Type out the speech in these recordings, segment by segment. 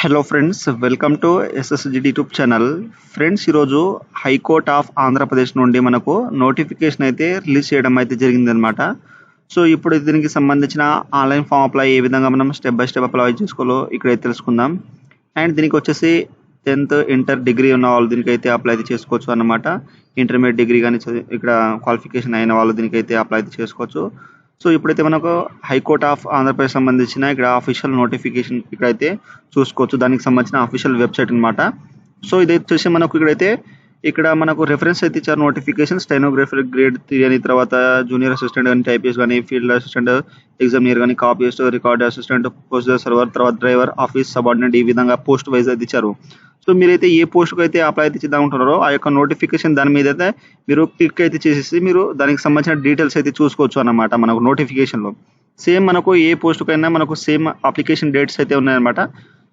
Hello friends, welcome to ఎస్ఎస్జిడి YouTube channel. Friends, ఈరోజు high court of Andhra Pradesh నుండి మనకు నోటిఫికేషన్ అయితే రిలీజ్ చేయడం అయితే జరిగిందనమాట. సో ఇప్పుడు దీనికి సంబంధించిన ఆన్లైన్ ఫామ్ అప్లై ఏ విధంగా మనం స్టెప్ బై స్టెప్ అప్లై చేసుకోవాలో ఇక్కడైతే తెలుసుకుందాం. అండ్ దీనికి వచ్చేసి 10th ఇంటర్ డిగ్రీ ఉన్న వాళ్ళు దీనికైతే అప్లై అయితే చేసుకోవచ్చు అన్నమాట. ఇంటర్మీడియట్ డిగ్రీ కానీ ఇక్కడ క్వాలిఫికేషన్ అయిన వాళ్ళు దీనికైతే అప్లై అయితే చేసుకోవచ్చు. సో ఇప్పుడైతే మనకు హైకోర్ట్ ఆఫ్ ఆంధ్రప్రదేశ్ సంబంధించిన ఇక్కడ అఫీషియల్ నోటిఫికేషన్ ఇక్కడైతే చూసుకోవచ్చు. దానికి సంబంధించిన అఫీషియల్ వెబ్సైట్ అనమాట. సో ఇది వచ్చేసి మనకు ఇక్కడైతే ఇక్కడ మనకు రెఫరెన్స్ అయితే ఇచ్చారు. నోటిఫికేషన్ స్టెనోగ్రఫర్ గ్రేడ్ 3 అని, తర్వాత జూనియర్ అసిస్టెంట్ కానీ, టైపిస్ట్ కానీ, ఫీల్డ్ అసిస్టెంట్, ఎగ్జామినర్ కానీ, copyist, record assistant, procedure server, తర్వాత డ్రైవర్, ఆఫీస్ సబార్డినేట్, ఈ విధంగా పోస్ట్ వైజ్ అయితే ఇచ్చారు. సో మీరైతే ఏ పోస్ట్కి అయితే అప్లై అయితే చేద్దాం ఉంటున్నారో ఆ యొక్క నోటిఫికేషన్ దాని మీద అయితే మీరు క్లిక్ అయితే చేసేసి మీరు దానికి సంబంధించిన డీటెయిల్స్ అయితే చూసుకోవచ్చు అన్నమాట. మనకు నోటిఫికేషన్లో సేమ్ మనకు ఏ పోస్ట్కైనా మనకు సేమ్ అప్లికేషన్ డేట్స్ అయితే ఉన్నాయన్నమాట.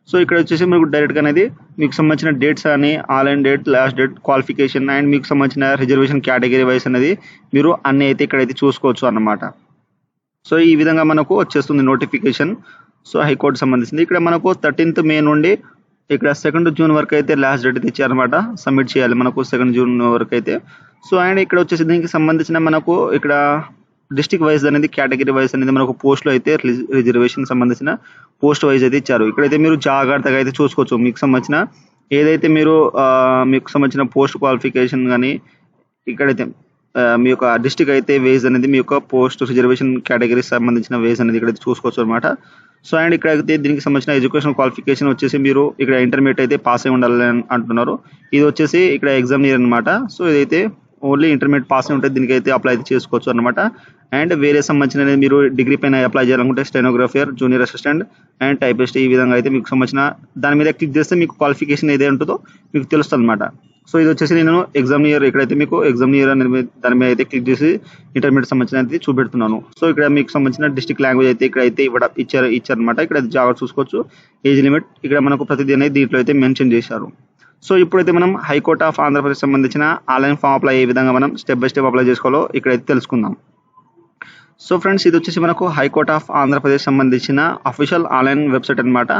సో ఇక్కడ వచ్చేసి మీకు డైరెక్ట్గా అనేది మీకు సంబంధించిన డేట్స్ అని, online date, last date, qualification and మీకు సంబంధించిన రిజర్వేషన్ కేటగిరీ వైస్ అనేది మీరు అన్ని అయితే ఇక్కడైతే చూసుకోవచ్చు అన్నమాట. సో ఈ విధంగా మనకు వచ్చేస్తుంది నోటిఫికేషన్. సో హైకోర్టు సంబంధించింది. ఇక్కడ మనకు 13th మే నుండి ఇక్కడ 2nd జూన్ వరకు అయితే లాస్ట్ డేట్ అయితే ఇచ్చారనమాట. సబ్మిట్ చేయాలి మనకు 2nd జూన్ వరకు అయితే. సో అండ్ ఇక్కడ వచ్చేసి దీనికి సంబంధించిన మనకు ఇక్కడ డిస్ట్రిక్ట్ వైజ్ అనేది, కేటగిరీ వైజ్ అనేది మనకు పోస్టులు అయితే రిజర్వేషన్ సంబంధించిన పోస్ట్ వైజ్ అయితే ఇచ్చారు. ఇక్కడైతే మీరు జాగ్రత్తగా అయితే చూసుకోవచ్చు. మీకు సంబంధించిన ఏదైతే మీరు మీకు సంబంధించిన పోస్ట్ క్వాలిఫికేషన్ కానీ ఇక్కడైతే మీ యొక్క డిస్ట్రిక్ట్ అయితే వేజ్ అనేది మీ యొక్క పోస్ట్ రిజర్వేషన్ కేటగిరీ సంబంధించిన వేజ్ అనేది ఇక్కడైతే చూసుకోవచ్చు అనమాట. సో అండ్ ఇక్కడ అయితే దీనికి సంబంధించిన ఎడ్యుకేషన్ క్వాలిఫికేషన్ వచ్చేసి మీరు ఇక్కడ ఇంటర్మీడియట్ అయితే పాస్ అయి ఉండాలని అంటున్నారు. ఇది వచ్చేసి ఇక్కడ ఎగ్జామ్ ఇయర్ అనమాట. సో ఇదైతే ఓన్లీ ఇంటర్మీడియట్ పాస్ అయి ఉంటే దీనికైతే అప్లై అయితే చేసుకోవచ్చు అనమాట. అండ్ వేరే సంబంధించిన మీరు డిగ్రీ పైన అప్లై చేయాలనుకుంటే stenographer, junior assistant and typist, ఈ విధంగా అయితే మీకు సంబంధించిన దాని మీద క్లిక్ చేస్తే మీకు క్వాలిఫికేషన్ ఏదైతే ఉంటుందో మీకు తెలుస్తుంది అనమాట. సో ఇది వచ్చేసి నేను ఎగ్జామ్ ఇయర్, ఇక్కడైతే మీకు ఎగ్జామ్ ఇయర్ అనేది దాని మీద అయితే క్లిక్ చేసి ఇంటర్మీడియట్ సంబంధించిన అయితే చూపెడుతున్నాను. సో ఇక్కడ మీకు సంబంధించిన డిస్ట్రిక్ట్ లాంగ్వేజ్ అయితే ఇక్కడైతే ఇచ్చారనమాట. ఇక్కడ జాగ్రత్త చూసుకోవచ్చు. ఏజ్ లిమిట్ ఇక్కడ మనకు ప్రతిదీ అనేది దీంట్లో అయితే మెన్షన్ చేశారు. సో ఇప్పుడైతే మనం హైకోర్ట్ ఆఫ్ ఆంధ్రప్రదేశ్ సంబంధించిన ఆన్లైన్ ఫామ్ అప్లై ఏ విధంగా మనం స్టెప్ బై స్టెప్ అప్లై చేసుకోవాలో ఇక్కడైతే తెలుసుకుందాం. సో ఫ్రెండ్స్, ఇది వచ్చేసి మనకు హైకోర్ట్ ఆఫ్ ఆంధ్రప్రదేశ్ సంబంధించిన అఫీషియల్ ఆన్లైన్ వెబ్సైట్ అనమాట.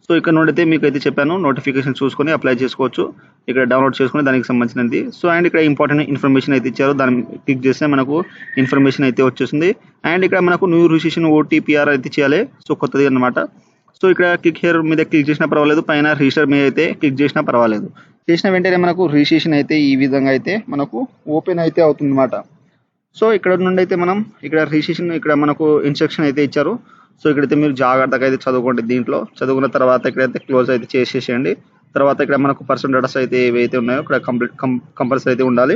సో ఇక్కడ నుండి అయితే మీకు అయితే చెప్పాను, నోటిఫికేషన్ చూసుకొని అప్లై చేసుకోవచ్చు. ఇక్కడ డౌన్లోడ్ చేసుకుని దానికి సంబంధించినది. సో అండ్ ఇక్కడ ఇంపార్టెంట్ ఇన్ఫర్మేషన్ అయితే ఇచ్చారు. దాన్ని క్లిక్ చేస్తే మనకు ఇన్ఫర్మేషన్ అయితే వచ్చేస్తుంది. అండ్ ఇక్కడ మనకు న్యూ రిజిస్ట్రేషన్ ఓటీపీఆర్ అయితే చేయాలి. సో కొత్తది అనమాట. సో ఇక్కడ క్లిక్ హియర్ మీద క్లిక్ చేసినా పర్వాలేదు, పైన రిజిస్టర్ మీద అయితే క్లిక్ చేసినా పర్వాలేదు. చేసిన వెంటనే మనకు రిజిస్ట్రేషన్ అయితే ఈ విధంగా అయితే మనకు ఓపెన్ అయితే అవుతుంది అనమాట. సో ఇక్కడ నుండి అయితే మనం ఇక్కడ రిజిస్ట్రేషన్ ఇక్కడ మనకు ఇన్స్ట్రక్షన్ అయితే ఇచ్చారు. సో ఇక్కడైతే మీరు జాగ్రత్తగా అయితే చదువుకోండి. దీంట్లో చదువుకున్న తర్వాత ఇక్కడైతే క్లోజ్ అయితే చేసేసేయండి. తర్వాత ఇక్కడ మనకు పర్సనల్ డేటాస్ అయితే ఏవైతే ఉన్నాయో ఇక్కడ కంపల్సరీ అయితే ఉండాలి.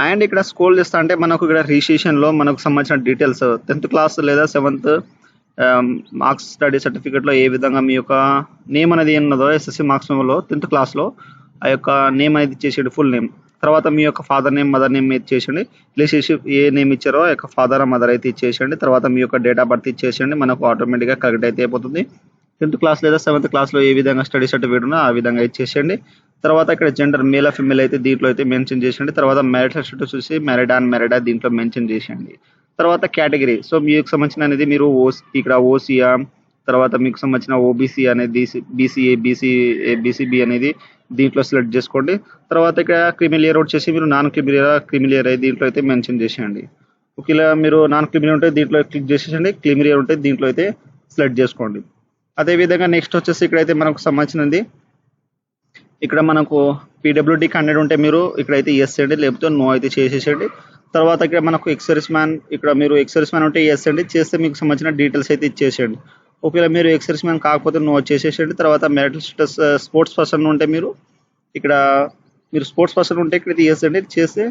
అండ్ ఇక్కడ స్క్రోల్ చేస్తా అంటే మనకు ఇక్కడ రిజిస్ట్రేషన్లో మనకు సంబంధించిన డీటెయిల్స్ 10th క్లాస్ లేదా 7th మార్క్స్ స్టడీ సర్టిఫికేట్లో ఏ విధంగా మీ యొక్క నేమ్ అనేది ఉన్నదో ఎస్ఎస్సి మార్క్స్ మెమోలో 10th క్లాస్లో ఆ యొక్క నేమ్ అనేది ఇచ్చేసేయండి, ఫుల్ నేమ్. తర్వాత మీ యొక్క ఫాదర్ నేమ్, మదర్ నేమ్ ఇచ్చేసేయండి. రిలేషన్షిప్ ఏ నేమ్ ఇచ్చారో ఆ యొక్క ఫాదర్ మదర్ అయితే ఇచ్చేసేయండి. తర్వాత మీ యొక్క డేట్ ఆఫ్ బర్త్ ఇచ్చేసేయండి. మనకు ఆటోమేటిక్గా కరెక్ట్ అయితే అయిపోతుంది. 10th క్లాస్ లేదా 7th క్లాస్లో ఏ విధంగా స్టడీ సర్టిఫికేట్ ఉన్నా ఆ విధంగా ఇచ్చేసేయండి. తర్వాత ఇక్కడ జెండర్ మేల్ ఫిమేల్ అయితే దీంట్లో అయితే మెన్షన్ చేసేయండి. తర్వాత మ్యారిడ్ స్టేటస్ చూసి మ్యారిడ్ అండ్ మ్యారిడ్ దీంట్లో మెన్షన్ చేసేయండి. తర్వాత కేటగిరీ, సో మీకు సంబంధించిన అనేది మీరు ఇక్కడ ఓసీఆ, తర్వాత మీకు సంబంధించిన ఓబీసీ అనేది, బీసీఏ, బీసీబీ అనేది దీంట్లో సెలెక్ట్ చేసుకోండి. తర్వాత ఇక్కడ క్రిమిలియర్ వచ్చేసి మీరు నాన్ క్రిమిలియర్ అయితే దీంట్లో అయితే మెన్షన్ చేసేయండి. ఒకవేళ మీరు నాన్ క్రిమిలియర్ ఉంటే దీంట్లో క్లిక్ చేసేయండి, క్రిమిలియర్ ఉంటే దీంట్లో అయితే సెలెక్ట్ చేసుకోండి. అదేవిధంగా నెక్స్ట్ వచ్చేసి ఇక్కడైతే మనకు సంబంధించినది ఇక్కడ మనకు పీడబ్ల్యూడీ క్యాండిడేట్ ఉంటే మీరు ఇక్కడైతే ఎస్ చేయండి, లేకపోతే నో అయితే చేసేసేయండి. తర్వాత ఇక్కడ మనకు ఎక్సర్విస్ మ్యాన్, ఇక్కడ మీరు ఎక్సర్విస్ మ్యాన్ ఉంటే ఎస్ అండి, చేస్తే మీకు సంబంధించిన డీటెయిల్స్ అయితే ఇచ్చేసేయండి. ఒకవేళ మీరు ఎక్సర్విస్ మ్యాన్ కాకపోతే నో చేసేసేయండి. తర్వాత మ్యారిటల్ స్టేటస్ స్పోర్ట్స్ పర్సన్ ఉంటే మీరు ఇక్కడ స్పోర్ట్స్ పర్సన్ ఉంటే ఇక్కడ ఎస్ అండి, చేస్తే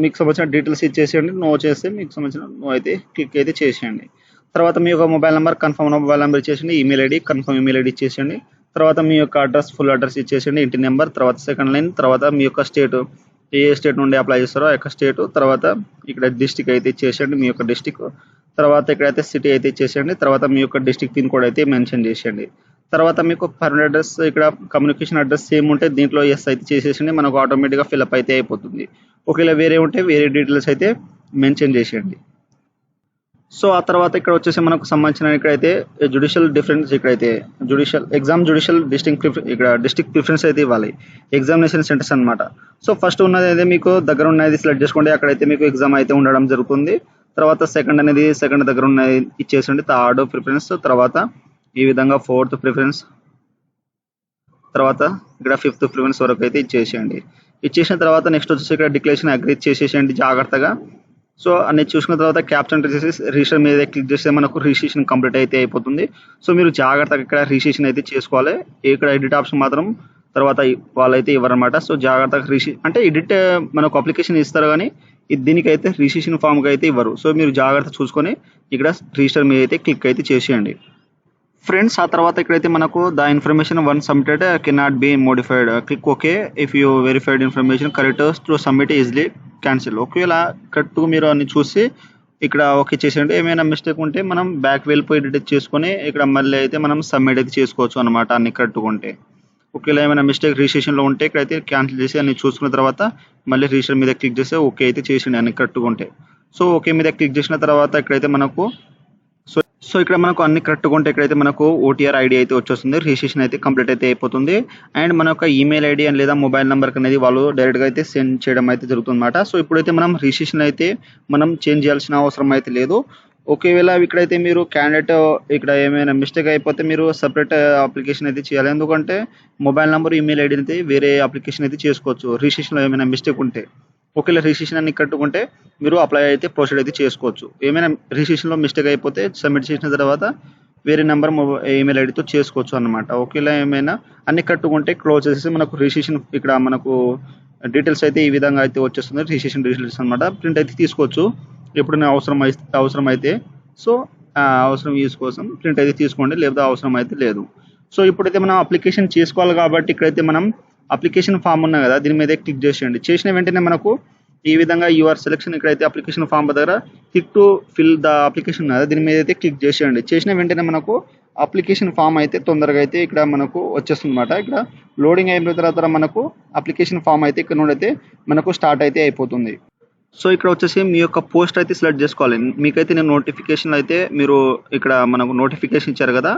మీకు సంబంధించిన డీటెయిల్స్ ఇచ్చేసేయండి. నో చేస్తే మీకు సంబంధించిన నో అయితే క్లిక్ అయితే చేసేయండి. తర్వాత మీ యొక్క mobile number, confirm mobile number ఇచ్చేసేయండి. Email ID, confirm email ID ఇచ్చేసేయండి. తర్వాత మీ యొక్క అడ్రస్, ఫుల్ అడ్రస్ ఇచ్చేసేయండి, ఇంటి నెంబర్, తర్వాత సెకండ్ లైన్, తర్వాత మీ యొక్క స్టేట్, ఏ స్టేట్ నుండి అప్లై చేస్తారో ఆ యొక్క స్టేట్, తర్వాత ఇక్కడ డిస్టిక్ అయితే ఇచ్చేసేయండి, మీ యొక్క డిస్టిక్. తర్వాత ఇక్కడైతే సిటీ అయితే ఇచ్చేసేయండి. తర్వాత మీ యొక్క డిస్టిక్ పిన్ కోడ్ అయితే మెన్షన్ చేసేయండి. తర్వాత మీకు పర్మనెంట్ అడ్రస్, ఇక్కడ కమ్యూనికేషన్ అడ్రస్ సేమ్ ఉంటే దీంట్లో ఎస్ అయితే చేసేసండి. మనకు ఆటోమేటిక్గా ఫిల్అప్ అయితే అయిపోతుంది. ఒకవేళ వేరే ఉంటే వేరే డీటెయిల్స్ అయితే మెన్షన్ చేసేయండి. సో ఆ తర్వాత ఇక్కడ వచ్చేసి మనకు సంబంధించిన ఇక్కడైతే జ్యుడిషియల్ డిఫరెన్స్ ఇక్కడైతే జ్యుడిషియల్ ఇక్కడ డిస్ట్రిక్ట్ ప్రిఫరెన్స్ అయితే ఇవ్వాలి. ఎగ్జామినేషన్ సెంటర్స్ అన్నమాట. సో ఫస్ట్ ఉన్నది అయితే మీకు దగ్గర ఉన్నది సెలెక్ట్ చేసుకోండి. అక్కడైతే మీకు ఎగ్జామ్ అయితే ఉండడం జరుగుతుంది. తర్వాత సెకండ్ దగ్గర ఉన్నది ఇచ్చేసండి. థర్డ్ ప్రిఫరెన్స్, తర్వాత ఈ విధంగా ఫోర్త్ ప్రిఫరెన్స్, తర్వాత ఇక్కడ ఫిఫ్త్ ప్రిఫరెన్స్ వరకు అయితే ఇచ్చేసేయండి. ఇచ్చేసిన తర్వాత నెక్స్ట్ వచ్చేసి ఇక్కడ డిక్లరేషన్ అగ్రీ చేసేసేయండి జాగ్రత్తగా. సో అన్ని చూసుకున్న తర్వాత క్యాప్షన్ రిజిస్టర్ మీద క్లిక్ చేస్తే మనకు రిజిస్ట్రేషన్ కంప్లీట్ అయితే అయిపోతుంది. సో మీరు జాగ్రత్తగా ఇక్కడ రిజిస్ట్రేషన్ అయితే చేసుకోవాలి. ఇక్కడ ఎడిట్ ఆప్షన్ మాత్రం తర్వాత వాళ్ళైతే ఇవ్వరన్నమాట. సో జాగ్రత్తగా అంటే ఎడిట్ మనకు అప్లికేషన్ ఇస్తారు కానీ దీనికైతే రిజిస్ట్రేషన్ ఫామ్కి అయితే ఇవ్వరు. సో మీరు జాగ్రత్త చూసుకొని ఇక్కడ రిజిస్టర్ మీద అయితే క్లిక్ అయితే చేసేయండి ఫ్రెండ్స్. ఆ తర్వాత ఇక్కడైతే మనకు the information one submitted can not be modified, click okay if you verified information correct to submit easily cancel. ఒకవేళ కరెక్ట్గా మీరు అన్ని చూసి ఇక్కడ ఓకే చేసేయండి. ఏమైనా మిస్టేక్ ఉంటే మనం బ్యాక్ వెళ్ళిపోయి ఎడిట్ చేసుకొని ఇక్కడ మళ్ళీ అయితే మనం సబ్మిట్ అయితే చేసుకోవచ్చు అనమాట అన్ని కరెక్ట్గా ఉంటే. ఒకవేళ ఏమైనా మిస్టేక్ రిజిస్ట్రేషన్లో ఉంటే ఇక్కడైతే క్యాన్సిల్ చేసి అన్ని చూసుకున్న తర్వాత మళ్ళీ రిజిస్టర్ మీద క్లిక్ చేస్తే ఓకే అయితే చేసేయండి అన్ని కరెక్ట్గా ఉంటే. సో ఓకే మీద క్లిక్ చేసిన తర్వాత ఇక్కడైతే మనకు సో ఇక్కడ మనకు అన్ని కరెక్ట్గా ఉంటే ఇక్కడైతే మనకు ఓటీఆర్ ఐడి అయితే వచ్చేస్తుంది. రిజిస్ట్రేషన్ అయితే కంప్లీట్ అయితే అయిపోతుంది. అండ్ మన యొక్క ఈమెయిల్ ఐడి అండ్ లేదా మొబైల్ నెంబర్ అనేది వాళ్ళు డైరెక్ట్గా అయితే సెండ్ చేయడం అయితే జరుగుతుంది అనమాట. సో ఇప్పుడైతే మనం రిజిస్ట్రేషన్ అయితే మనం చేంజ్ చేయాల్సిన అవసరం అయితే లేదు. ఒకవేళ ఇక్కడైతే మీరు క్యాండిడేట్ ఇక్కడ ఏమైనా మిస్టేక్ అయిపోతే మీరు సపరేట్ అప్లికేషన్ అయితే చేయాలి. ఎందుకంటే మొబైల్ నెంబర్ ఈమెయిల్ ఐడి అయితే వేరే అప్లికేషన్ అయితే చేసుకోవచ్చు రిజిస్ట్రేషన్లో ఏమైనా మిస్టేక్ ఉంటే. ఒకవేళ రిజిస్ట్రేషన్ అన్ని కట్టుకుంటే మీరు అప్లై అయితే ప్రొసీడ్ అయితే చేసుకోవచ్చు. ఏమైనా రిజిస్ట్రేషన్లో మిస్టేక్ అయిపోతే సబ్మిట్ చేసిన తర్వాత వేరే నెంబర్ ఈమెయిల్ ఐడితో చేసుకోవచ్చు అనమాట. ఒకవేళ ఏమైనా అన్ని కట్టుకుంటే క్లోజ్ చేసేసి మనకు రిజిస్ట్రేషన్ ఇక్కడ మనకు డీటెయిల్స్ అయితే ఈ విధంగా అయితే వచ్చేస్తుంది. రిజిస్ట్రేషన్ డీటెయిల్స్ అనమాట. ప్రింట్ అయితే తీసుకోవచ్చు ఎప్పుడైనా అవసరం అయితే. సో అవసరం యూస్ కోసం ప్రింట్ అయితే తీసుకోండి, లేదా అవసరం అయితే లేదు. సో ఇప్పుడైతే మనం అప్లికేషన్ చేసుకోవాలి కాబట్టి ఇక్కడైతే మనం అప్లికేషన్ ఫామ్ ఉన్నాయి కదా దీని మీద క్లిక్ చేసేయండి. చేసిన వెంటనే మనకు ఈ విధంగా యువర్ సెలెక్షన్ ఇక్కడైతే అప్లికేషన్ ఫామ్ దగ్గర click to fill the application కదా దీని మీద అయితే క్లిక్ చేసేయండి. చేసిన వెంటనే మనకు అప్లికేషన్ ఫామ్ అయితే తొందరగా అయితే ఇక్కడ మనకు వచ్చేస్తుంది అనమాట. ఇక్కడ లోడింగ్ అయిపోయిన తర్వాత మనకు అప్లికేషన్ ఫామ్ అయితే ఇక్కడ నుండి అయితే మనకు స్టార్ట్ అయితే అయిపోతుంది. సో ఇక్కడ వచ్చేసి మీ యొక్క పోస్ట్ అయితే సెలెక్ట్ చేసుకోవాలి. మీకైతే నేను నోటిఫికేషన్ అయితే మీరు ఇక్కడ మనకు నోటిఫికేషన్ ఇచ్చారు కదా.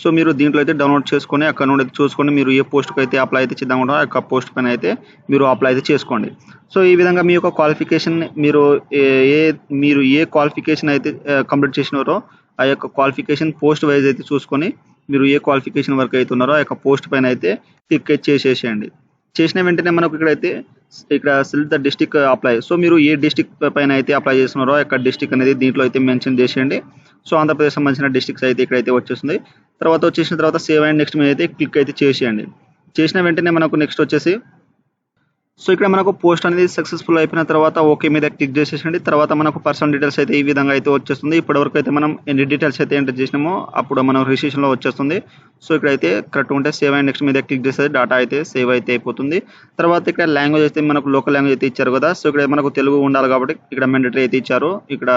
సో మీరు దీంట్లో అయితే డౌన్లోడ్ చేసుకొని అక్కడ నుండి చూసుకొని మీరు ఏ పోస్ట్కి అయితే అప్లై అయితే చేద్దాం ఉంటారో ఆ యొక్క పోస్ట్ పైన అయితే మీరు అప్లై అయితే చేసుకోండి. సో ఈ విధంగా మీ యొక్క క్వాలిఫికేషన్ మీరు ఏ క్వాలిఫికేషన్ అయితే కంప్లీట్ చేసినారో ఆ యొక్క క్వాలిఫికేషన్ పోస్ట్ వైజ్ అయితే చూసుకొని మీరు ఏ క్వాలిఫికేషన్ వరకు అయితే ఉన్నారో ఆ యొక్క పోస్ట్ పైన అయితే క్లిక్ చేసేసేయండి. చేసిన వెంటనే మనకు ఇక్కడ select the district apply. So మీరు ఏ డిస్ట్రిక్ట్ పైన అయితే అప్లై చేస్తున్నారో ఆ యొక్క డిస్ట్రిక్ట్ అనేది దీంట్లో అయితే మెన్షన్ చేసేయండి. సో ఆంధ్రప్రదేశ్ సంబంధించిన డిస్ట్రిక్ట్స్ అయితే ఇక్కడైతే వచ్చేస్తుంది. తర్వాత వచ్చేసిన తర్వాత సేవ్ అండ్ నెక్స్ట్ మీద అయితే క్లిక్ అయితే చేసేయండి. చేసిన వెంటనే మనకు నెక్స్ట్ వచ్చేసి సో ఇక్కడ మనకు పోస్ట్ అనేది సక్సెస్ఫుల్ అయిపోయిన తర్వాత ఓకే మీద క్లిక్ చేసేసండి. తర్వాత మనకు పర్సనల్ డీటెయిల్స్ అయితే ఈ విధంగా అయితే వచ్చేస్తుంది. ఇప్పటివరకు అయితే మనం ఎన్ని డీటెయిల్స్ అయితే ఎంటర్ చేసినామో అప్పుడు మనం రిజిస్ట్రేషన్లో వచ్చేస్తుంది. సో ఇక్కడైతే కరెక్ట్ ఉంటే సేవ్ అండ్ నెక్స్ట్ మీద క్లిక్ చేస్తే డేటా అయితే సేవ్ అయితే అయిపోతుంది. తర్వాత ఇక్కడ లాంగ్వేజ్ అయితే మనకు లోకల్ లాంగ్వేజ్ అయితే ఇచ్చారు కదా. సో ఇక్కడ మనకు తెలుగు ఉండాలి కాబట్టి ఇక్కడ మ్యాండేటరీ అయితే ఇచ్చారు. ఇక్కడ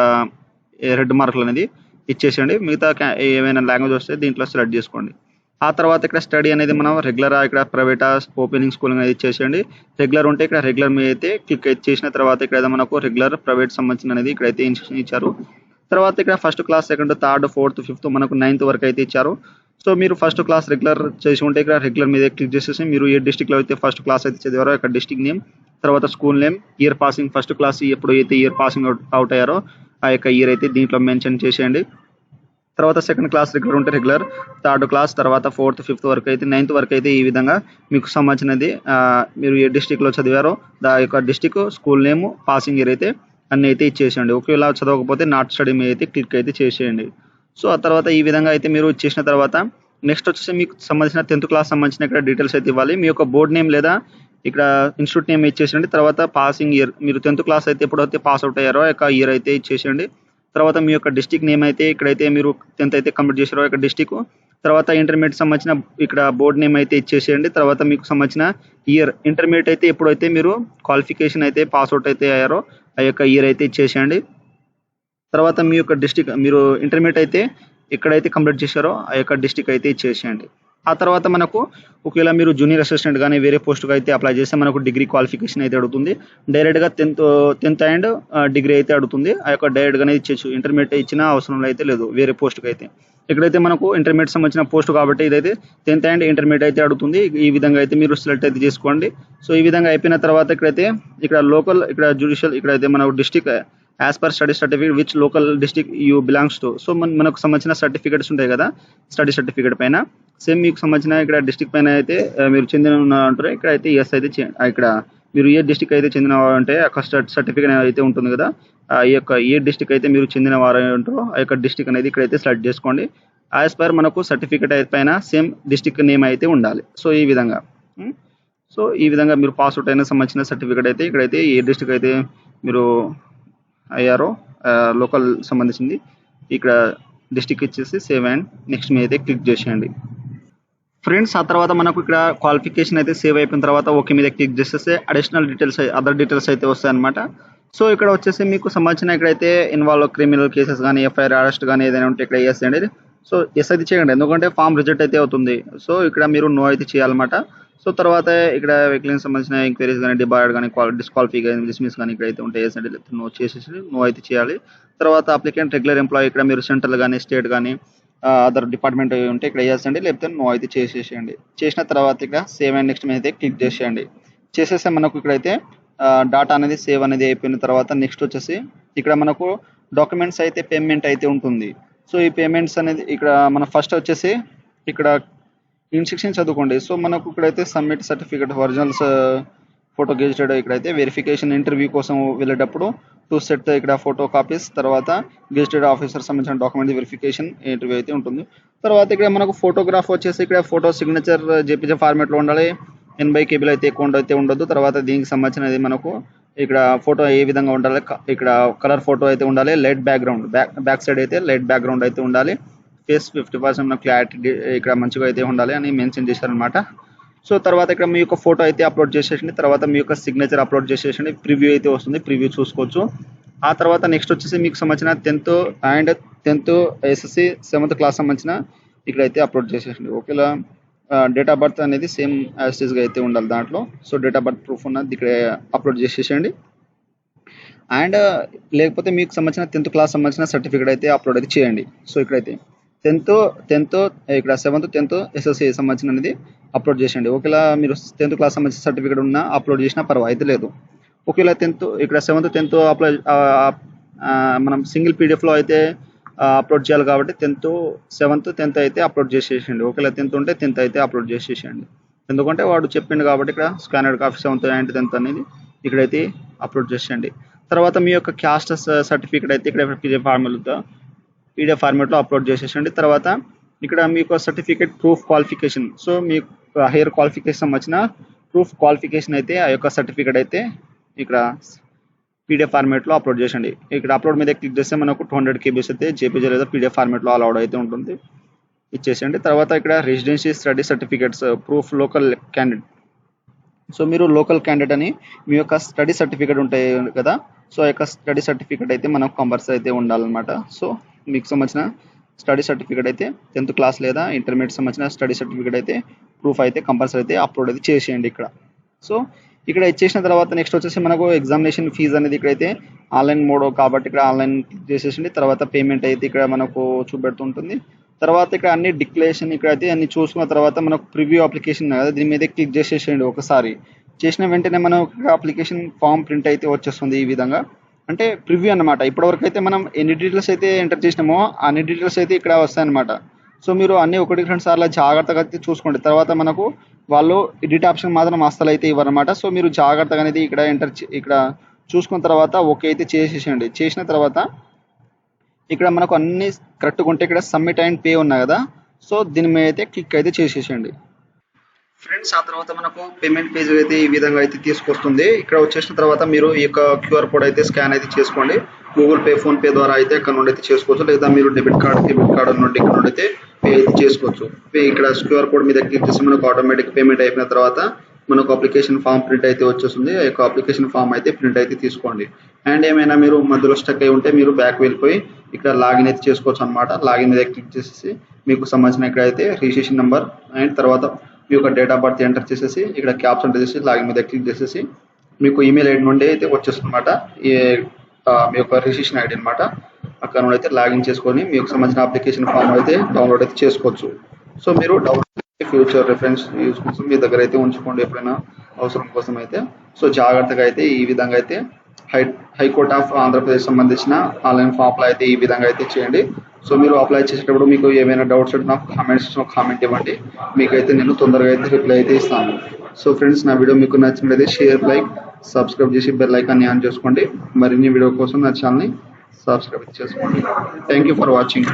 రెడ్ మార్కులు అనేది ఇచ్చేసేయండి. మిగతా ఏమైనా లాంగ్వేజ్ వస్తే దీంట్లో సెలెక్ట్ చేసుకోండి. ఆ తర్వాత ఇక్కడ స్టడీ అనేది మనం రెగ్యులరా ఇక్కడ ప్రైవేటా ఓపెనింగ్ స్కూలింగ్ అనేది ఇచ్చేసేయండి. రెగ్యులర్ ఉంటే ఇక్కడ రెగ్యులర్ మీద అయితే క్లిక్ అయితే చేసిన తర్వాత ఇక్కడ మనకు రెగ్యులర్ ప్రైవేట్ సంబంధించిన అనేది ఇక్కడైతే ఇన్స్ట్రక్షన్ ఇచ్చారు. తర్వాత ఇక్కడ first class, second, third, fourth, fifth మనకు 9th వరకు అయితే ఇచ్చారు. సో మీరు ఫస్ట్ క్లాస్ రెగ్యులర్ చేసి ఉంటే ఇక్కడ రెగ్యులర్ మీద క్లిక్ చేసేసి మీరు ఏ డిస్ట్రిక్ట్లో అయితే ఫస్ట్ క్లాస్ అయితే చదివారో ఇక్కడ డిస్ట్రిక్ట్ నేమ్, తర్వాత school name, year passing, first class ఎప్పుడు అయితే ఇయర్ పాసింగ్ అవుట్ అయ్యారో ఆ యొక్క ఇయర్ అయితే దీంట్లో మెన్షన్ చేసేయండి. తర్వాత సెకండ్ క్లాస్ రెగ్యులర్ ఉంటే రెగ్యులర్, థర్డ్ క్లాస్, తర్వాత ఫోర్త్, ఫిఫ్త్ వరకు అయితే 9th వరకు అయితే ఈ విధంగా మీకు సంబంధించినది మీరు ఏ డిస్ట్రిక్ట్లో చదివారో దా యొక్క district, school name, passing year అయితే అన్నీ అయితే ఇచ్చేసేయండి. ఒకవేళ చదవకపోతే నాట్ స్టడీ మీద అయితే క్లిక్ అయితే చేసేయండి. సో ఆ తర్వాత ఈ విధంగా అయితే మీరు ఇచ్చేసిన తర్వాత నెక్స్ట్ వచ్చేసి మీకు సంబంధించిన 10th క్లాస్ సంబంధించిన ఇక్కడ డీటెయిల్స్ అయితే ఇవ్వాలి. మీ యొక్క బోర్డ్ నేమ్ లేదా ఇక్కడ ఇన్స్టిట్యూట్ నేమ్ ఇచ్చేసేయండి. తర్వాత పాసింగ్ ఇయర్, మీరు 10th క్లాస్ అయితే ఎప్పుడైతే పాస్ అవుట్ అయ్యారో ఆ యొక్క ఇయర్ అయితే ఇచ్చేసేయండి. తర్వాత మీ యొక్క డిస్ట్రిక్ట్ నేమ్ అయితే ఇక్కడైతే మీరు 10th అయితే కంప్లీట్ చేసారో ఇక్కడ డిస్ట్రిక్ట్, తర్వాత ఇంటర్మీడియట్ సంబంధించిన ఇక్కడ బోర్డ్ నేమ్ అయితే ఇచ్చేసేయండి. తర్వాత మీకు సంబంధించిన ఇయర్, ఇంటర్మీడియట్ అయితే ఎప్పుడైతే మీరు క్వాలిఫికేషన్ అయితే పాస్ అవుట్ అయితే అయ్యారో ఆ యొక్క ఇయర్ అయితే ఇచ్చేసేయండి. తర్వాత మీ యొక్క డిస్ట్రిక్ట్, మీరు ఇంటర్మీడియట్ అయితే ఎక్కడైతే కంప్లీట్ చేశారో ఆ యొక్క డిస్ట్రిక్ట్ అయితే ఇచ్చేసేయండి. ఆ తర్వాత మనకు ఒకవేళ మీరు జూనియర్ అసిస్టెంట్ కానీ వేరే పోస్ట్కి అయితే అప్లై చేస్తే మనకు డిగ్రీ క్వాలిఫికేషన్ అయితే అడుగుతుంది. డైరెక్ట్గా టెన్త్ అండ్ డిగ్రీ అయితే అడుగుతుంది. ఆ యొక్క డైరెక్ట్గానే ఇచ్చేచ్చు, ఇంటర్మీడియట్ ఇచ్చిన అవసరం అయితే లేదు వేరే పోస్ట్కి అయితే. ఇక్కడైతే మనకు ఇంటర్మీడియట్ సంబంధించిన పోస్ట్ కాబట్టి ఇదైతే 10th అండ్ ఇంటర్మీడియట్ అయితే అడుగుతుంది. ఈ విధంగా అయితే మీరు సెలెక్ట్ అయితే చేసుకోండి. సో ఈ విధంగా అయిపోయిన తర్వాత ఇక్కడైతే ఇక్కడ లోకల్ ఇక్కడ జ్యుడిషియల్ ఇక్కడైతే మనకు district as per study certificate which local district you belongs to. So మనకు సంబంధించిన సర్టిఫికేట్స్ ఉంటాయి కదా స్టడీ సర్టిఫికేట్ పైన, సేమ్ మీకు సంబంధించిన ఇక్కడ డిస్ట్రిక్ట్ పైన అయితే మీరు చెందిన అంటారు. ఇక్కడ అయితే ఎస్ అయితే ఇక్కడ మీరు ఏ డిస్ట్రిక్ట్ అయితే చెందిన అంటే అక్కడ సర్టిఫికేట్ అయితే ఉంటుంది కదా, ఈ యొక్క ఏ డిస్ట్రిక్ట్ అయితే మీరు చెందిన వారు ఉంటారో ఆ యొక్క డిస్ట్రిక్ట్ అనేది ఇక్కడైతే సెలెక్ట్ చేసుకోండి. యాజ్ పర్ మనకు సర్టిఫికేట్ పైన సేమ్ డిస్ట్రిక్ట్ నేమ్ అయితే ఉండాలి. సో ఈ విధంగా మీరు పాస్అవుట్ అయిన సంబంధించిన సర్టిఫికేట్ అయితే ఇక్కడైతే ఏ డిస్ట్రిక్ట్ అయితే మీరు అయ్యారో లోకల్ సంబంధించింది ఇక్కడ డిస్ట్రిక్ట్ ఇచ్చేసి సేవ్ అండ్ నెక్స్ట్ మీద అయితే క్లిక్ చేసేయండి ఫ్రెండ్స్. ఆ తర్వాత మనకు ఇక్కడ క్వాలిఫికేషన్ అయితే సేవ్ అయిపోయిన తర్వాత ఓకే మీద క్లిక్ చేసేస్తే అడిషనల్ డీటెయిల్స్ అదర్ డీటెయిల్స్ అయితే వస్తాయి అనమాట. సో ఇక్కడ వచ్చేసి మీకు సంబంధించిన ఇక్కడైతే ఇన్వాల్వ్ క్రిమినల్ కేసెస్ కానీ ఎఫ్ఐఆర్ అరెస్ట్ కానీ ఏదైనా ఉంటే ఇక్కడ ఎస్ అండి. సో ఎస్ అయితే చేయండి, ఎందుకంటే ఫామ్ రిజెక్ట్ అయితే అవుతుంది. సో ఇక్కడ మీరు నో అయితే చేయాలన్నమాట. సో తర్వాత ఇక్కడ వెహికల్కి సంబంధించిన ఎంక్వైరీస్ కానీ డిబార్డ్ కానీ డిస్క్వాలిఫై కానీ డిస్మిస్ కానీ ఇక్కడైతే ఉంటాయి ఎస్ అంటే నో చేసేసి నో అయితే చేయాలి. తర్వాత అప్లికెంట్ రెగ్యులర్ ఎంప్లాయీ ఇక్కడ మీరు సెంట్రల్ కానీ స్టేట్ కానీ అదర్ డిపార్ట్మెంట్ ఉంటే ఇక్కడ చేసేయండి, లేకపోతే నో అయితే చేసేసేయండి. చేసిన తర్వాత ఇక్కడ సేవ్ అండ్ నెక్స్ట్ మీద అయితే క్లిక్ చేసేయండి. చేసేస్తే మనకు ఇక్కడైతే డాటా అనేది సేవ్ అనేది అయిపోయిన తర్వాత నెక్స్ట్ వచ్చేసి ఇక్కడ మనకు డాక్యుమెంట్స్ అయితే పేమెంట్ అయితే ఉంటుంది. సో ఈ పేమెంట్స్ అనేది ఇక్కడ మన ఫస్ట్ వచ్చేసి ఇక్కడ ఇన్స్ట్రక్షన్ చదువుకోండి. సో మనకు ఇక్కడైతే submit certificate originals photo gazetted ఇక్కడైతే వెరిఫికేషన్ ఇంటర్వ్యూ కోసం వెళ్ళేటప్పుడు టు సెట్ ఇక్కడ ఫోటో కాపీస్, తర్వాత గెజిటెడ్ ఆఫీసర్ సంబంధించిన డాక్యుమెంట్ వెరిఫికేషన్ ఇంటర్వ్యూ అయితే ఉంటుంది. తర్వాత ఇక్కడ మనకు ఫోటోగ్రాఫ్ వచ్చేసి ఇక్కడ ఫోటో సిగ్నేచర్ జేపీజీ ఫార్మాట్లో ఉండాలి. 80 KB అయితే ఎక్కువ అయితే ఉండదు. తర్వాత దీనికి సంబంధించినది మనకు ఇక్కడ ఫోటో ఏ విధంగా ఉండాలి, ఇక్కడ కలర్ ఫోటో అయితే ఉండాలి. లైట్ బ్యాక్గ్రౌండ్ బ్యాక్ సైడ్ అయితే లైట్ బ్యాక్గ్రౌండ్ అయితే ఉండాలి. ఫేస్ 50% క్లారిటీ ఇక్కడ మంచిగా అయితే ఉండాలి అని మెన్షన్ చేశారనమాట. సో తర్వాత ఇక్కడ మీ యొక్క ఫోటో అయితే అప్లోడ్ చేసేసండి. తర్వాత మీ యొక్క సిగ్నేచర్ అప్లోడ్ చేసేసండి. ప్రివ్యూ అయితే వస్తుంది, ప్రివ్యూ చూసుకోవచ్చు. ఆ తర్వాత నెక్స్ట్ వచ్చేసి మీకు సంబంధించిన 10th SSC 7th క్లాస్ సంబంధించిన ఇక్కడైతే అప్లోడ్ చేసేసండి. ఓకేలా డేట్ ఆఫ్ బర్త్ అనేది సేమ్ యాస్టీస్గా అయితే ఉండాలి దాంట్లో. So date of birth proof ఉన్నది ఇక్కడ అప్లోడ్ చేసేసేయండి. అండ్ లేకపోతే మీకు సంబంధించిన 10th క్లాస్ సంబంధించిన సర్టిఫికేట్ అయితే అప్లోడ్ అయితే చేయండి. సో ఇక్కడైతే 10th ఇక్కడ 7th 10th SSC సంబంధించిన అనేది అప్లోడ్ చేసేయండి. ఒకవేళ మీరు 10th క్లాస్ సంబంధించిన సర్టిఫికేట్ ఉన్నా అప్లోడ్ చేసినా పర్వాలేదు లేదు. ఒకవేళ 10th ఇక్కడ 7th 10th అప్లోడ్ మనం సింగిల్ పీడిఎఫ్లో అయితే అప్లోడ్ చేయాలి కాబట్టి 10th 7th 10th అయితే అప్లోడ్ చేసేసేయండి. ఒకవేళ 10th ఉంటే 10th అయితే అప్లోడ్ చేసేసేయండి, ఎందుకంటే వాడు చెప్పిండు కాబట్టి ఇక్కడ స్కానర్డ్ కాపీ 7th అండ్ 10th అనేది ఇక్కడైతే అప్లోడ్ చేసేయండి. తర్వాత మీ యొక్క క్యాస్ట్ సర్టిఫికేట్ అయితే ఇక్కడ పీడిఎఫ్ ఫార్మాట్లో అప్లోడ్ చేసేసండి. తర్వాత ఇక్కడ మీ యొక్క సర్టిఫికేట్ ప్రూఫ్ క్వాలిఫికేషన్, సో మీ హైయర్ క్వాలిఫికేషన్ సంబంధించిన ప్రూఫ్ క్వాలిఫికేషన్ అయితే ఆ యొక్క సర్టిఫికేట్ అయితే ఇక్కడ పీడిఎఫ్ ఫార్మాట్లో అప్లోడ్ చేసండి. ఇక్కడ అప్లోడ్ మీద క్లిక్ చేస్తే మనకు 200 KB అయితే జేపీజీ లేదా పీడిఎఫ్ ఫార్మాట్లో అలౌడ్ అయితే ఉంటుంది, ఇచ్చేసండి. తర్వాత ఇక్కడ residential study certificates proof local candidate, so మీరు లోకల్ క్యాండిడేట్ అని మీ యొక్క స్టడీ సర్టిఫికేట్ ఉంటాయి కదా, సో ఆ యొక్క స్టడీ సర్టిఫికేట్ అయితే మనకు కంపల్సరీ అయితే ఉండాలన్నమాట. సో మీకు సంబంధించిన స్టడీ సర్టిఫికేట్ అయితే 10th క్లాస్ లేదా ఇంటర్మీడియట్ సంబంధించిన స్టడీ సర్టిఫికేట్ అయితే ప్రూఫ్ అయితే కంపల్సరీ అయితే అప్లోడ్ అయితే చేసేయండి ఇక్కడ. సో ఇక్కడ ఇచ్చేసిన తర్వాత నెక్స్ట్ వచ్చేసి మనకు ఎగ్జామినేషన్ ఫీజు అనేది ఇక్కడైతే ఆన్లైన్ మోడ్ కాబట్టి ఇక్కడ ఆన్లైన్ క్లిక్ చేసేసండి. తర్వాత పేమెంట్ అయితే ఇక్కడ మనకు చూపెడుతుంటుంది. తర్వాత ఇక్కడ అన్ని డిక్లరేషన్ ఇక్కడ అయితే అన్ని చూసుకున్న తర్వాత మనకు ప్రివ్యూ అప్లికేషన్ కదా, దీని మీద క్లిక్ చేసేసేయండి. ఒకసారి చేసిన వెంటనే మనకు అప్లికేషన్ ఫామ్ ప్రింట్ అయితే వచ్చేస్తుంది. ఈ విధంగా అంటే ప్రివ్యూ అనమాట. ఇప్పటివరకు అయితే మనం ఎన్ని డీటెయిల్స్ అయితే ఎంటర్ చేసినామో అన్ని డీటెయిల్స్ అయితే ఇక్కడ వస్తాయన్నమాట. సో మీరు అన్ని 1-2 సార్లు జాగ్రత్తగా అయితే చూసుకోండి. తర్వాత మనకు వాళ్ళు ఎడిట్ ఆప్షన్ మాత్రం అస్సలు అయితే ఇవ్వరన్నమాట. సో మీరు జాగ్రత్తగా అనేది ఇక్కడ చూసుకున్న తర్వాత ఓకే అయితే చేసేసేయండి. చేసిన తర్వాత ఇక్కడ మనకు అన్ని కరెక్ట్గా ఉంటే ఇక్కడ సబ్మిట్ అండ్ పే ఉన్నాయి కదా, సో దీని మీద అయితే క్లిక్ అయితే చేసేసేయండి ఫ్రెండ్స్. ఆ తర్వాత మనకు పేమెంట్ పేజ్ అయితే ఈ విధంగా అయితే తీసుకొస్తుంది. ఇక్కడ వచ్చేసిన తర్వాత మీరు ఈ యొక్క QR కోడ్ అయితే స్కాన్ అయితే చేసుకోండి. గూగుల్ పే, ఫోన్ పే ద్వారా అయితే ఇక్కడ నుండి అయితే చేసుకోవచ్చు, లేదా మీరు డెబిట్ కార్డ్ నుండి ఇక్కడ నుండి అయితే పే అయితే చేసుకోవచ్చు. ఇక్కడ QR కోడ్ మీద క్లిక్ చేసి మనకు ఆటోమేటిక్ పేమెంట్ అయిపోయిన తర్వాత మనకు అప్లికేషన్ ఫామ్ ప్రింట్ అయితే వచ్చేస్తుంది. ఆ యొక్క అప్లికేషన్ ఫామ్ అయితే ప్రింట్ అయితే తీసుకోండి. అండ్ ఏమైనా మీరు మధ్యలో స్టక్ అయి ఉంటే మీరు బ్యాక్ వెళ్ళిపోయి ఇక్కడ లాగిన్ అయితే చేసుకోవచ్చు అనమాట. లాగిన్ మీద క్లిక్ చేసేసి మీకు సంబంధించిన ఇక్కడైతే రిజిస్ట్రేషన్ నెంబర్ అండ్ తర్వాత మీ యొక్క డేట్ ఆఫ్ బర్త్ ఎంటర్ చేసేసి ఇక్కడ క్యాప్స్ ఎంటర్ చేసి లాగిన్ మీద క్లిక్ చేసేసి మీకు ఈమెయిల్ ఐడి నుండి అయితే వచ్చేస్తుంది అనమాట. మీ యొక్క రిజిస్ట్రేషన్ ఐడి అనమాట. అక్కడ నుండి అయితే లాగిన్ చేసుకొని మీకు సంబంధించిన అప్లికేషన్ ఫామ్ అయితే డౌన్లోడ్ అయితే చేసుకోవచ్చు. సో మీరు డౌన్లోడ్ ఫ్యూచర్ రిఫరెన్స్ యూజ్ కోసం మీ దగ్గర అయితే ఉంచుకోండి ఎప్పుడైనా అవసరం కోసం అయితే. సో జాగ్రత్తగా అయితే ఈ విధంగా అయితే హైకోర్ట్ ఆఫ్ ఆంధ్రప్రదేశ్ సంబంధించిన ఆన్లైన్ ఫామ్ అప్లై అయితే ఈ విధంగా అయితే చేయండి. సో మీరు అప్లై చేసేటప్పుడు మీకు ఏమైనా డౌట్స్ ఉంటే నాకు కామెంట్ ఇవ్వండి. మీకైతే నేను తొందరగా అయితే రిప్లై అయితే ఇస్తాను. సో ఫ్రెండ్స్, నా వీడియో మీకు నచ్చినట్లయితే షేర్, లైక్, సబ్స్క్రైబ్ చేసి బెల్ ఐకాన్ని ఆన్ చేసుకోండి. మరిన్ని వీడియో కోసం నా ఛానల్ని సబ్స్క్రైబ్ చేసుకోండి. Thank you for watching.